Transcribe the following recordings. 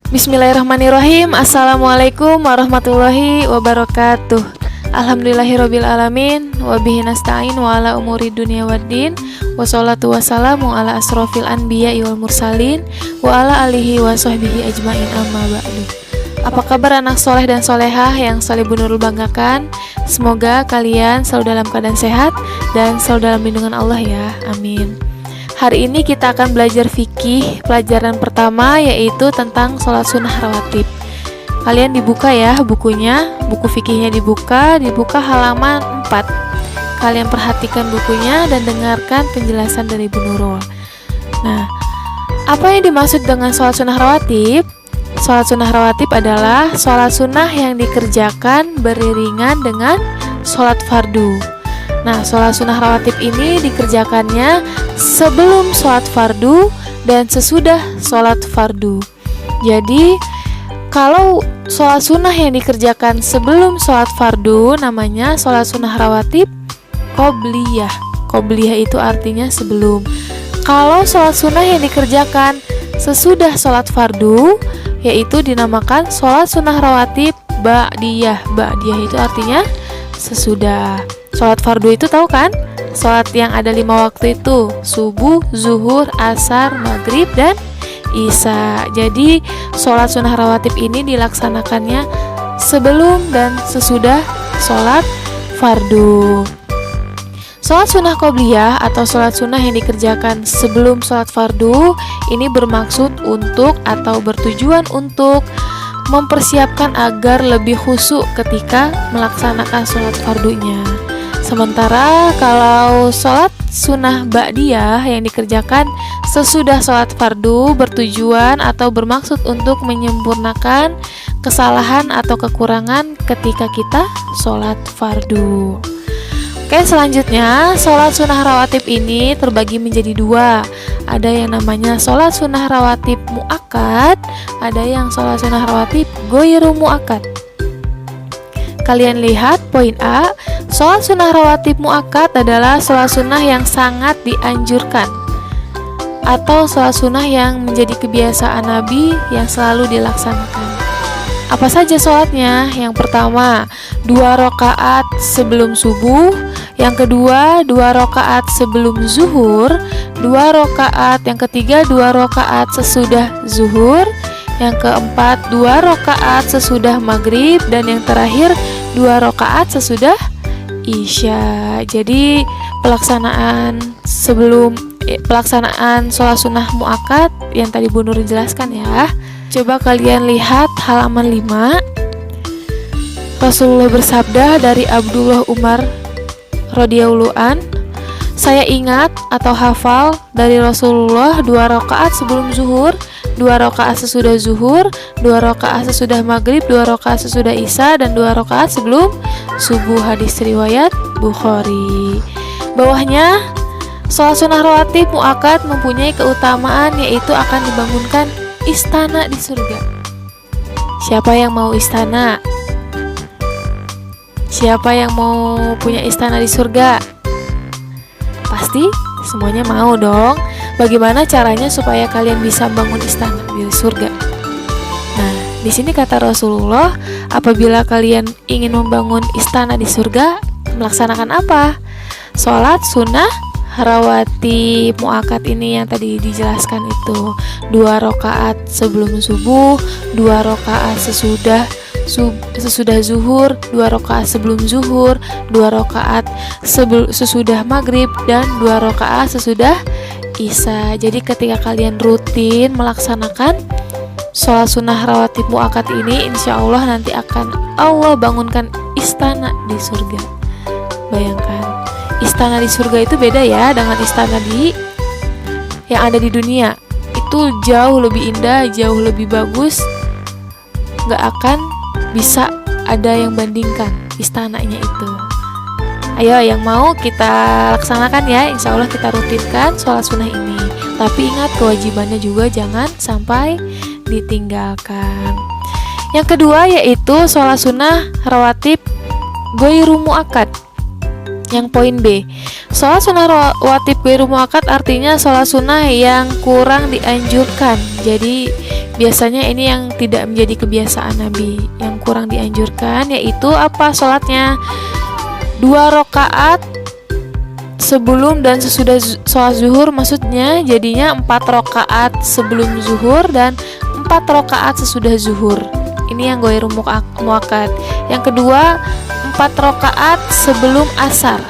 Bismillahirrahmanirrahim. Assalamualaikum warahmatullahi wabarakatuh. Alhamdulillahirabbil alamin wa bihi nasta'in wa ala umuri dunya waddin. Wassalatu wassalamu ala asrofil anbiya'i wal mursalin wa ala alihi wa sahbihi ajmain, amma ba'du. Apa kabar anak soleh dan solehah yang Solihun Nurul banggakan? Semoga kalian selalu dalam keadaan sehat dan selalu dalam lindungan Allah ya, amin. Hari ini kita akan belajar fikih. Pelajaran pertama yaitu tentang sholat sunnah rawatib. Kalian dibuka ya bukunya, buku fikihnya dibuka halaman 4. Kalian perhatikan bukunya dan dengarkan penjelasan dari Ibu Nurul. Nah, apa yang dimaksud dengan sholat sunnah rawatib? Sholat sunnah rawatib adalah sholat sunnah yang dikerjakan beriringan dengan sholat fardu. Nah, sholat sunnah rawatib ini dikerjakannya sebelum sholat fardu dan sesudah sholat fardu. Jadi, kalau sholat sunnah yang dikerjakan sebelum sholat fardu namanya sholat sunnah rawatib qobliyah. Qobliyah itu artinya sebelum. Kalau sholat sunnah yang dikerjakan sesudah sholat fardu, yaitu dinamakan sholat sunnah rawatib ba'diyah. Ba'diyah itu artinya sesudah. Sholat fardu itu tahu kan? Sholat yang ada 5 waktu itu, subuh, zuhur, asar, maghrib, dan isya. Jadi sholat sunnah rawatib ini dilaksanakannya sebelum dan sesudah sholat fardu. Sholat sunnah qobliyah atau sholat sunnah yang dikerjakan sebelum sholat fardu ini bermaksud untuk atau bertujuan untuk mempersiapkan agar lebih khusyuk ketika melaksanakan sholat fardunya. Sementara kalau sholat sunnah ba'diyah yang dikerjakan sesudah sholat fardu bertujuan atau bermaksud untuk menyempurnakan kesalahan atau kekurangan ketika kita sholat fardu. Oke, selanjutnya sholat sunnah rawatib ini terbagi menjadi 2. Ada yang namanya sholat sunnah rawatib mu'akkad, ada yang sholat sunnah rawatib ghairu mu'akkad. Kalian lihat poin A, sholat sunnah rawatib mu'akkad adalah sholat sunnah yang sangat dianjurkan atau sholat sunnah yang menjadi kebiasaan Nabi yang selalu dilaksanakan. Apa saja sholatnya? Yang pertama, 2 rakaat sebelum subuh. Yang kedua, 2 rakaat sebelum zuhur. 2 rakaat. Yang ketiga, 2 rakaat sesudah zuhur. Yang keempat, 2 rakaat sesudah maghrib. Dan yang terakhir, 2 rakaat sesudah isya. Jadi pelaksanaan sholat sunnah mu'akkad yang tadi Bu Nur jelaskan ya. Coba kalian lihat halaman 5. Rasulullah bersabda dari Abdullah Umar radhiyallahu an, saya ingat atau hafal dari Rasulullah 2 rakaat sebelum zuhur, 2 rakaat sesudah zuhur, 2 rakaat sesudah maghrib, 2 rakaat sesudah isya, dan 2 rakaat sebelum subuh. Hadis riwayat Bukhari. Bawahnya, sholat sunnah rawatib mu'akkad mempunyai keutamaan yaitu akan dibangunkan istana di surga. Siapa yang mau istana? Siapa yang mau punya istana di surga? Pasti semuanya mau dong. Bagaimana caranya supaya kalian bisa bangun istana di surga? Nah, di sini kata Rasulullah, apabila kalian ingin membangun istana di surga, melaksanakan apa? Sholat sunnah rawatib mu'akkad ini yang tadi dijelaskan itu. 2 rakaat sebelum subuh, 2 rakaat sesudah zuhur, 2 rakaat sebelum zuhur, 2 rakaat sesudah maghrib, dan 2 rakaat sesudah isya. Jadi ketika kalian rutin melaksanakan sholat sunnah rawatib mu'akkad ini, insya Allah nanti akan Allah bangunkan istana di surga. Bayangkan, istana di surga itu beda ya dengan istana yang ada di dunia. Itu jauh lebih indah, jauh lebih bagus. Gak akan bisa ada yang bandingkan istananya itu. Ayo yang mau kita laksanakan ya, insya Allah kita rutinkan sholat sunnah ini. Tapi ingat kewajibannya juga jangan sampai ditinggalkan. Yang kedua yaitu sholat sunnah rawatib ghairu mu'akkad. Yang poin B, sholat sunnah rawatib ghairu muakkad artinya sholat sunnah yang kurang dianjurkan. Jadi biasanya ini yang tidak menjadi kebiasaan Nabi, yang kurang dianjurkan, yaitu apa sholatnya? 2 rakaat sebelum dan sesudah sholat zuhur, maksudnya jadinya 4 rakaat sebelum zuhur dan 4 rakaat sesudah zuhur. Ini yang ghairu muakkad. Yang kedua, 4 rakaat sebelum asar.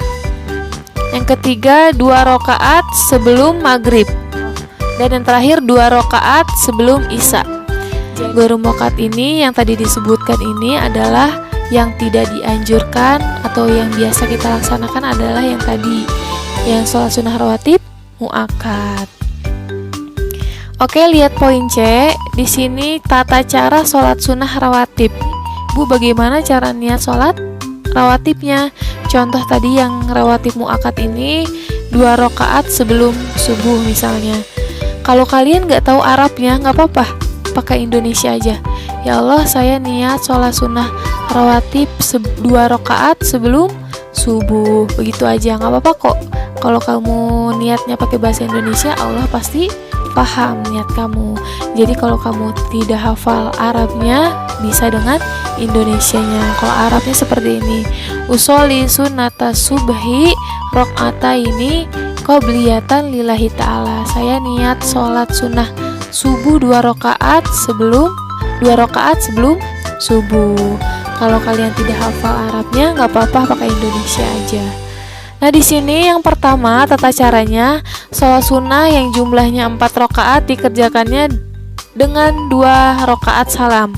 Yang ketiga, 2 rakaat sebelum maghrib. Dan yang terakhir, 2 rakaat sebelum isya. Ghairu muakkad ini yang tadi disebutkan ini adalah yang tidak dianjurkan atau yang biasa kita laksanakan adalah yang tadi, yang sholat sunnah rawatib muakkad. Oke, lihat poin C. Di sini tata cara sholat sunnah rawatib. Bu, bagaimana cara niat sholat rawatibnya? Contoh tadi yang rawatib muakkad ini 2 rakaat sebelum subuh misalnya. Kalau kalian nggak tahu Arabnya, nggak apa-apa, pakai Indonesia aja. Ya Allah, saya niat sholat sunnah rawatib 2 rakaat sebelum subuh. Begitu aja, nggak apa-apa kok. Kalau kamu niatnya pakai bahasa Indonesia, Allah pasti paham niat kamu. Jadi kalau kamu tidak hafal Arabnya, bisa dengan Indonesianya. Kalau Arabnya seperti ini, usolli sunnata subhi rakaataini qobliyatan lillahi ta'ala. Saya niat sholat sunnah subuh 2 rakaat sebelum subuh. Kalau kalian tidak hafal Arabnya, nggak apa-apa, pakai Indonesia aja. Nah, di sini yang pertama tata caranya, sholat sunnah yang jumlahnya 4 rakaat dikerjakannya dengan 2 rakaat salam.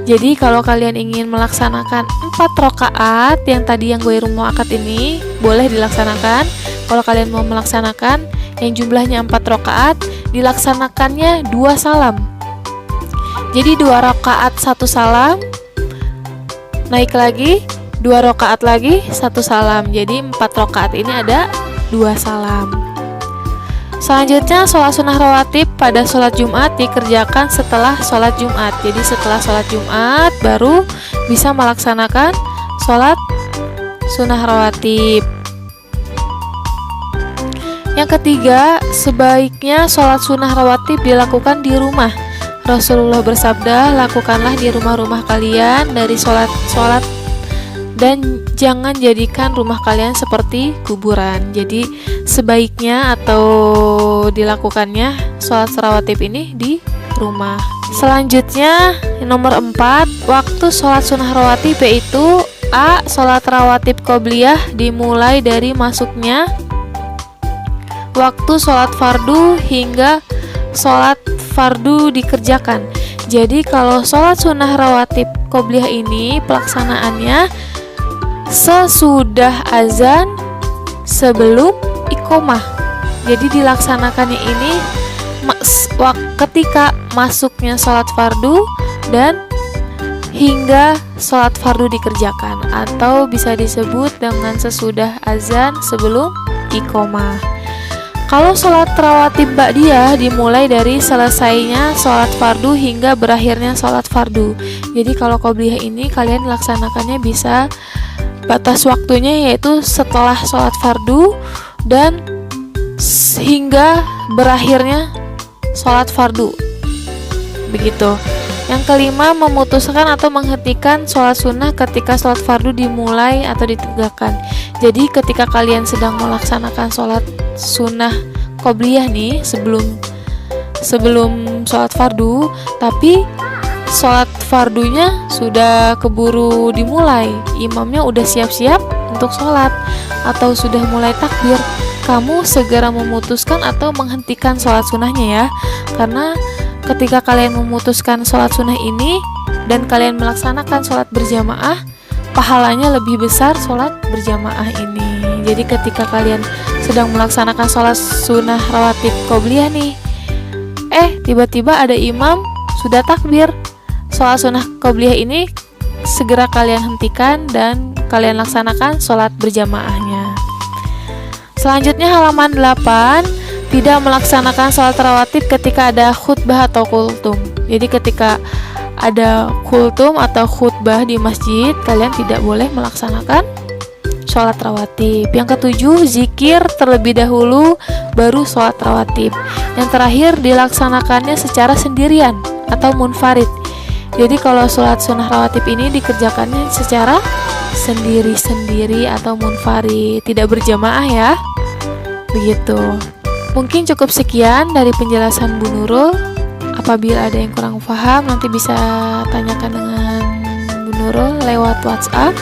Jadi kalau kalian ingin melaksanakan 4 rakaat yang tadi yang ghairu muakkad ini, boleh dilaksanakan. Kalau kalian mau melaksanakan yang jumlahnya 4 rakaat, dilaksanakannya 2 salam. Jadi 2 rakaat 1 salam, naik lagi 2 rakaat lagi 1 salam. Jadi 4 rakaat ini ada 2 salam. Selanjutnya sholat sunnah rawatib pada sholat Jumat dikerjakan setelah sholat Jumat. Jadi setelah sholat Jumat baru bisa melaksanakan sholat sunnah rawatib. Yang ketiga, sebaiknya sholat sunnah rawatib dilakukan di rumah. Rasulullah bersabda, lakukanlah di rumah-rumah kalian dari sholat dan jangan jadikan rumah kalian seperti kuburan. Jadi sebaiknya atau dilakukannya sholat rawatib ini di rumah. Selanjutnya nomor 4, waktu sholat sunnah rawatib yaitu A. Sholat rawatib qobliyah dimulai dari masuknya waktu sholat fardu hingga sholat fardu dikerjakan. Jadi kalau sholat sunnah rawatib qobliyah ini pelaksanaannya sesudah azan sebelum iqomah. Jadi dilaksanakannya ini ketika masuknya sholat fardu dan hingga sholat fardu dikerjakan, atau bisa disebut dengan sesudah azan sebelum iqomah. Kalau sholat rawatib ba'diyah dimulai dari selesainya sholat fardu hingga berakhirnya sholat fardu. Jadi kalau qobliyah ini kalian laksanakannya bisa batas waktunya yaitu setelah sholat fardu dan hingga berakhirnya sholat fardu. Begitu. Yang kelima, memutuskan atau menghentikan sholat sunnah ketika sholat fardu dimulai atau ditegakkan. Jadi ketika kalian sedang melaksanakan sholat sunnah qobliyah nih sebelum sholat fardu, tapi sholat fardunya sudah keburu dimulai, imamnya udah siap-siap untuk sholat atau sudah mulai takbir, kamu segera memutuskan atau menghentikan sholat sunnahnya ya. Karena ketika kalian memutuskan sholat sunnah ini dan kalian melaksanakan sholat berjamaah, pahalanya lebih besar sholat berjamaah ini. Jadi ketika kalian sedang melaksanakan sholat sunnah rawatib qobliyah nih, tiba-tiba ada imam sudah takbir, sholat sunnah qobliyah ini segera kalian hentikan dan kalian laksanakan sholat berjamaahnya. Selanjutnya halaman 8, tidak melaksanakan sholat rawatib ketika ada khutbah atau kultum. Jadi ketika ada kultum atau khutbah di masjid, kalian tidak boleh melaksanakan sholat rawatib. Yang ketujuh, zikir terlebih dahulu baru sholat rawatib. Yang terakhir, dilaksanakannya secara sendirian atau munfarid. Jadi kalau sholat sunnah rawatib ini dikerjakannya secara sendiri-sendiri atau munfarid, tidak berjamaah ya. Begitu. Mungkin cukup sekian dari penjelasan Bu Nurul. Apabila ada yang kurang paham, nanti bisa tanyakan dengan Bu Nurul lewat WhatsApp.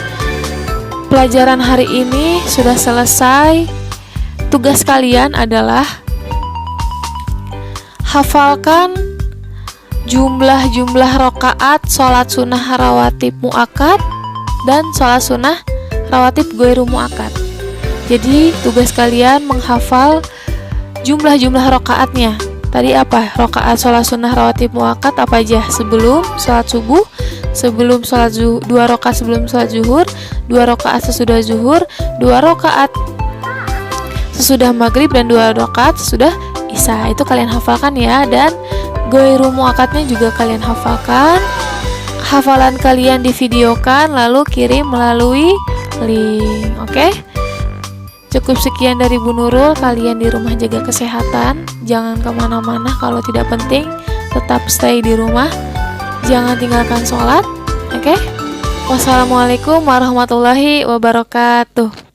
Pelajaran hari ini sudah selesai. Tugas kalian adalah hafalkan jumlah-jumlah rokaat sholat sunnah rawatib mu'akkad dan sholat sunnah rawatib ghairu mu'akkad. Jadi tugas kalian menghafal jumlah-jumlah rokaatnya. Tadi apa? Rokaat sholat sunnah rawatib mu'akkad apa aja? Sebelum sholat subuh, sebelum sholat zuhur, 2 rakaat sebelum sholat zuhur, 2 rakaat sesudah zuhur, 2 rakaat sesudah maghrib, dan 2 rakaat sesudah isya. Itu kalian hafalkan ya. Dan ghairu mu'akkadnya juga kalian hafalkan. Hafalan kalian divideokan lalu kirim melalui link. Oke? Cukup sekian dari Bu Nurul. Kalian di rumah jaga kesehatan, jangan kemana-mana kalau tidak penting. Tetap stay di rumah, jangan tinggalkan sholat. Oke? Wassalamualaikum warahmatullahi wabarakatuh.